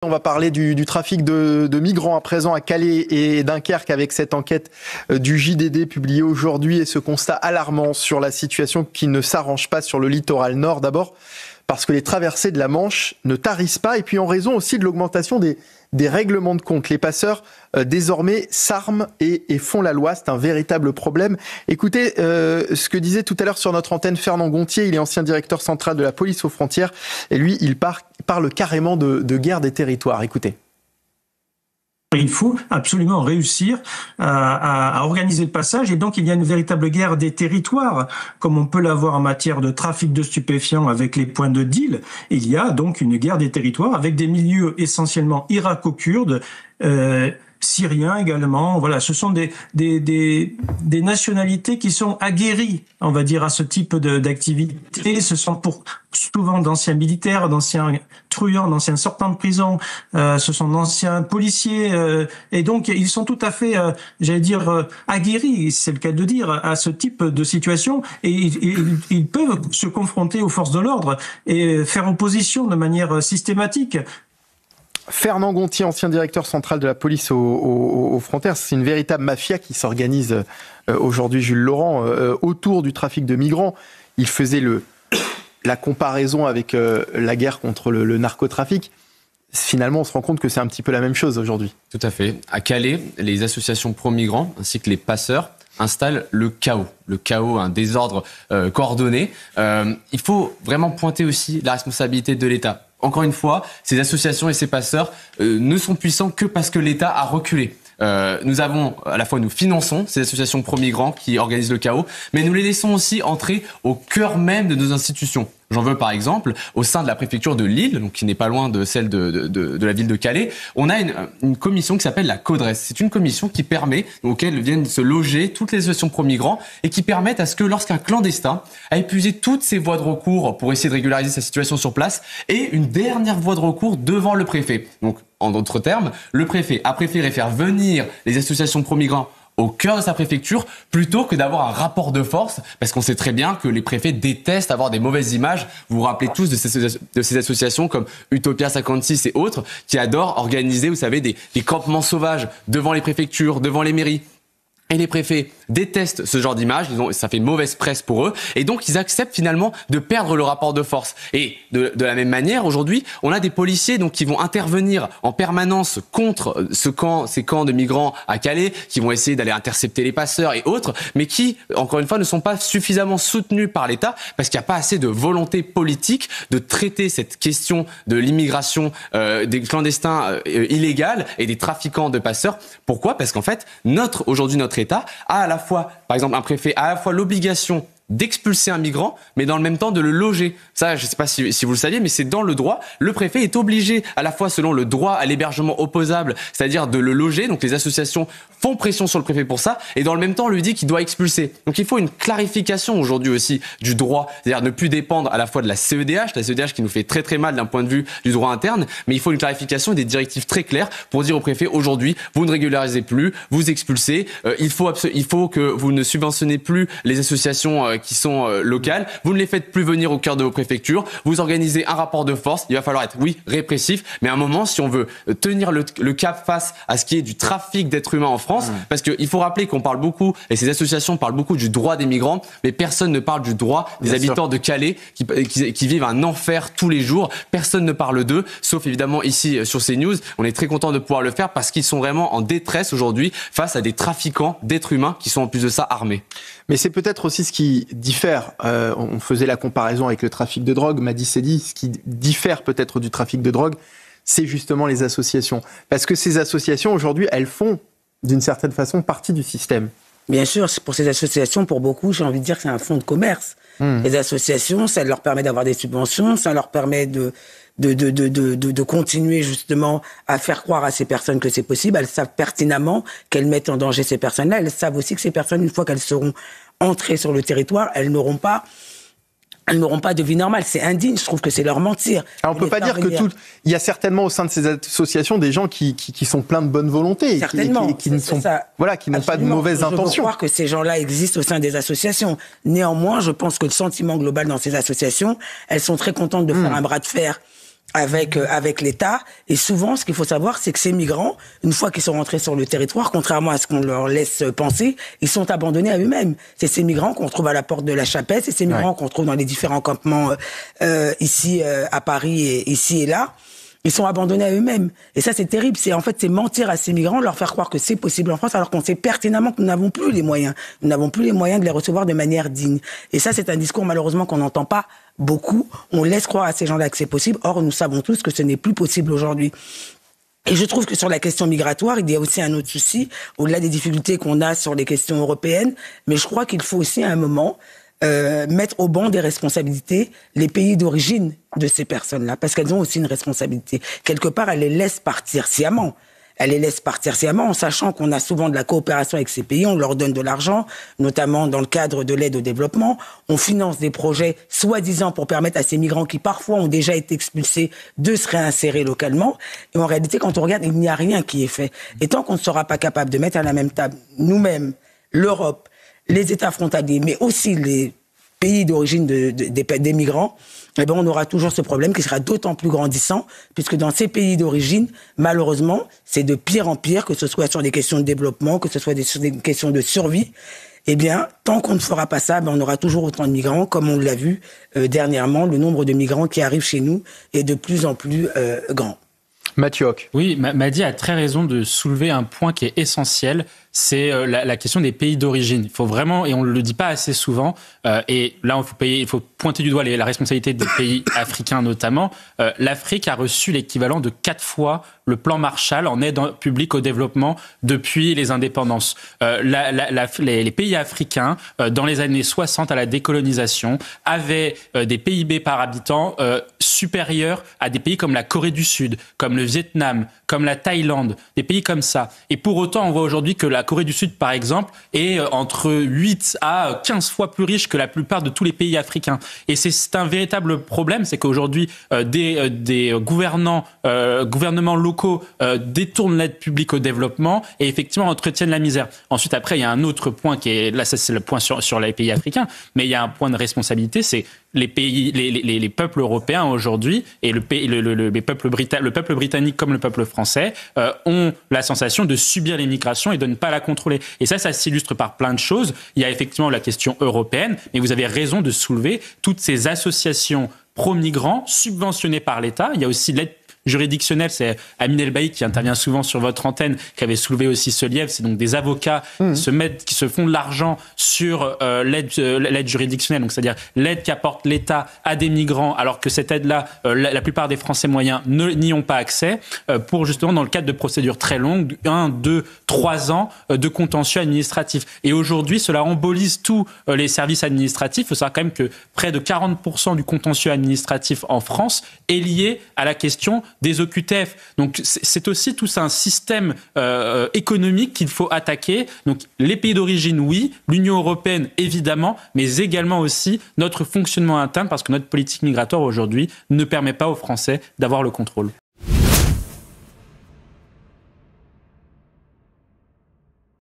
On va parler du trafic de migrants à présent à Calais et Dunkerque avec cette enquête du JDD publiée aujourd'hui et ce constat alarmant sur la situation qui ne s'arrange pas sur le littoral nord. D'abord parce que les traversées de la Manche ne tarissent pas et puis en raison aussi de l'augmentation des règlements de compte. Les passeurs désormais s'arment et font la loi. C'est un véritable problème. Écoutez ce que disait tout à l'heure sur notre antenne Fernand Gontier. Il est ancien directeur central de la police aux frontières et lui il parle carrément de guerre des territoires. Écoutez. Il faut absolument réussir à organiser le passage et donc il y a une véritable guerre des territoires, comme on peut l'avoir en matière de trafic de stupéfiants avec les points de deal. Il y a donc une guerre des territoires avec des milieux essentiellement irako-kurdes, syriens également. Voilà, ce sont des nationalités qui sont aguerries, on va dire, à ce type d'activité. Ce sont souvent d'anciens militaires, d'anciens truands, d'anciens sortants de prison. Ce sont d'anciens policiers, et donc ils sont tout à fait, aguerris, c'est le cas de dire, à ce type de situation. Et ils peuvent se confronter aux forces de l'ordre et faire opposition de manière systématique. Fernand Gontier, ancien directeur central de la police aux frontières, c'est une véritable mafia qui s'organise aujourd'hui, Jules Laurent, autour du trafic de migrants. Il faisait la comparaison avec la guerre contre le narcotrafic. Finalement, on se rend compte que c'est un petit peu la même chose aujourd'hui. Tout à fait. À Calais, les associations pro-migrants ainsi que les passeurs installent le chaos, un désordre coordonné. Il faut vraiment pointer aussi la responsabilité de l'État. Encore une fois, ces associations et ces passeurs ne sont puissants que parce que l'État a reculé. Nous finançons ces associations pro-migrants qui organisent le chaos, mais nous les laissons aussi entrer au cœur même de nos institutions. J'en veux par exemple, au sein de la préfecture de Lille, donc qui n'est pas loin de celle de la ville de Calais, on a une commission qui s'appelle la CODRES. C'est une commission qui permet, auquel viennent se loger toutes les associations pro-migrants et qui permettent à ce que lorsqu'un clandestin a épuisé toutes ses voies de recours pour essayer de régulariser sa situation sur place, et une dernière voie de recours devant le préfet. Donc, en d'autres termes, le préfet a préféré faire venir les associations pro-migrants au cœur de sa préfecture, plutôt que d'avoir un rapport de force, parce qu'on sait très bien que les préfets détestent avoir des mauvaises images. Vous vous rappelez tous de ces associations comme Utopia 56 et autres, qui adorent organiser, vous savez, des campements sauvages devant les préfectures, devant les mairies. Et les préfets détestent ce genre d'image, ça fait mauvaise presse pour eux, et donc ils acceptent finalement de perdre le rapport de force. Et de la même manière, aujourd'hui, on a des policiers donc qui vont intervenir en permanence contre ces camps de migrants à Calais, qui vont essayer d'aller intercepter les passeurs et autres, mais qui, encore une fois, ne sont pas suffisamment soutenus par l'État, parce qu'il n'y a pas assez de volonté politique de traiter cette question de l'immigration des clandestins illégaux et des trafiquants de passeurs. Pourquoi ? Parce qu'en fait, aujourd'hui notre État a à la fois, par exemple, un préfet a à la fois l'obligation d'expulser un migrant, mais dans le même temps de le loger. Ça, je ne sais pas si vous le saviez, mais c'est dans le droit. Le préfet est obligé, à la fois selon le droit à l'hébergement opposable, c'est-à-dire de le loger. Donc les associations font pression sur le préfet pour ça, et dans le même temps, on lui dit qu'il doit expulser. Donc il faut une clarification aujourd'hui aussi du droit, c'est-à-dire ne plus dépendre à la fois de la CEDH qui nous fait très très mal d'un point de vue du droit interne, mais il faut une clarification et des directives très claires pour dire au préfet, aujourd'hui, vous ne régularisez plus, vous expulsez, il faut que vous ne subventionnez plus les associations qui sont locales, vous ne les faites plus venir au cœur de vos préfectures, vous organisez un rapport de force, il va falloir être, oui, répressif, mais à un moment, si on veut tenir le cap face à ce qui est du trafic d'êtres humains en France, parce qu'il faut rappeler qu'on parle beaucoup, et ces associations parlent beaucoup du droit des migrants, mais personne ne parle du droit des habitants de Calais qui vivent un enfer tous les jours, personne ne parle d'eux, sauf évidemment ici sur CNews, on est très content de pouvoir le faire parce qu'ils sont vraiment en détresse aujourd'hui face à des trafiquants d'êtres humains qui sont en plus de ça armés. Mais c'est peut-être aussi ce qui diffère, on faisait la comparaison avec le trafic de drogue, Madi Sedi, ce qui diffère peut-être du trafic de drogue, c'est justement les associations. Parce que ces associations, aujourd'hui, elles font, d'une certaine façon, partie du système. Bien sûr, pour ces associations, pour beaucoup, j'ai envie de dire que c'est un fonds de commerce. Les associations, ça leur permet d'avoir des subventions, ça leur permet de continuer justement à faire croire à ces personnes que c'est possible. Elles savent pertinemment qu'elles mettent en danger ces personnes-là. Elles savent aussi que ces personnes, une fois qu'elles seront entrées sur le territoire, elles n'auront pas de vie normale. C'est indigne, je trouve que c'est leur mentir. Alors on peut pas dire que il y a certainement au sein de ces associations des gens qui sont pleins de bonne volonté, qui n'ont pas de mauvaises intentions. Je veux croire que ces gens-là existent au sein des associations. Néanmoins, je pense que le sentiment global dans ces associations, elles sont très contentes de faire un bras de fer avec l'État. Et souvent, ce qu'il faut savoir, c'est que ces migrants, une fois qu'ils sont rentrés sur le territoire, contrairement à ce qu'on leur laisse penser, ils sont abandonnés à eux-mêmes. C'est ces migrants qu'on trouve à la porte de la Chapelle, c'est ces migrants qu'on trouve dans les différents campements ici à Paris et ici et là. Ils sont abandonnés à eux-mêmes. Et ça, c'est terrible. C'est mentir à ces migrants, leur faire croire que c'est possible en France, alors qu'on sait pertinemment que nous n'avons plus les moyens. Nous n'avons plus les moyens de les recevoir de manière digne. Et ça, c'est un discours, malheureusement, qu'on n'entend pas beaucoup. On laisse croire à ces gens-là que c'est possible. Or, nous savons tous que ce n'est plus possible aujourd'hui. Et je trouve que sur la question migratoire, il y a aussi un autre souci, au-delà des difficultés qu'on a sur les questions européennes. Mais je crois qu'il faut aussi, à un moment, mettre au banc des responsabilités les pays d'origine de ces personnes-là, parce qu'elles ont aussi une responsabilité. Quelque part, elles les laissent partir sciemment. Elles les laissent partir sciemment en sachant qu'on a souvent de la coopération avec ces pays, on leur donne de l'argent, notamment dans le cadre de l'aide au développement. On finance des projets soi-disant pour permettre à ces migrants qui parfois ont déjà été expulsés de se réinsérer localement. Et en réalité, quand on regarde, il n'y a rien qui est fait. Et tant qu'on ne sera pas capable de mettre à la même table nous-mêmes, l'Europe, les États frontaliers, mais aussi les pays d'origine des migrants, eh ben on aura toujours ce problème qui sera d'autant plus grandissant, puisque dans ces pays d'origine, malheureusement, c'est de pire en pire, que ce soit sur des questions de développement, que ce soit sur des questions de survie. Eh bien, tant qu'on ne fera pas ça, ben on aura toujours autant de migrants, comme on l'a vu dernièrement, le nombre de migrants qui arrivent chez nous est de plus en plus grand. Mathieu Hoc. Oui, Madi a très raison de soulever un point qui est essentiel, c'est la question des pays d'origine. Il faut vraiment, et on ne le dit pas assez souvent, et là il faut pointer du doigt la responsabilité des pays africains notamment. L'Afrique a reçu l'équivalent de 4 fois le plan Marshall en aide publique au développement depuis les indépendances. Les pays africains, dans les années 60 à la décolonisation, avaient des PIB par habitant supérieurs à des pays comme la Corée du Sud, comme le Vietnam, comme la Thaïlande, des pays comme ça. Et pour autant, on voit aujourd'hui que la Corée du Sud, par exemple, est entre 8 à 15 fois plus riche que la plupart de tous les pays africains. Et c'est un véritable problème, c'est qu'aujourd'hui, des gouvernements locaux détournent l'aide publique au développement et effectivement entretiennent la misère. Ensuite, après, il y a un autre point qui est, là, ça, c'est le point sur les pays africains, mais il y a un point de responsabilité, c'est les peuples européens aujourd'hui et le peuple britannique comme le peuple français ont la sensation de subir l'immigration et de ne pas la contrôler. Et ça s'illustre par plein de choses. Il y a effectivement la question européenne, mais vous avez raison de soulever toutes ces associations pro-migrants subventionnées par l'État. Il y a aussi l'aide juridictionnelle, c'est Amine Elbaï qui intervient souvent sur votre antenne, qui avait soulevé aussi ce lièvre. C'est donc des avocats qui se font de l'argent sur l'aide juridictionnelle, donc c'est-à-dire l'aide qu'apporte l'État à des migrants, alors que cette aide-là, la plupart des Français moyens n'y ont pas accès, pour justement dans le cadre de procédures très longues, 1, 2, 3 ans de contentieux administratif. Et aujourd'hui, cela embolise tous les services administratifs. Il faut savoir quand même que près de 40% du contentieux administratif en France est lié à la question des OQTF. Donc c'est aussi tout un système économique qu'il faut attaquer. Donc les pays d'origine, oui, l'Union européenne, évidemment, mais également aussi notre fonctionnement interne, parce que notre politique migratoire aujourd'hui ne permet pas aux Français d'avoir le contrôle.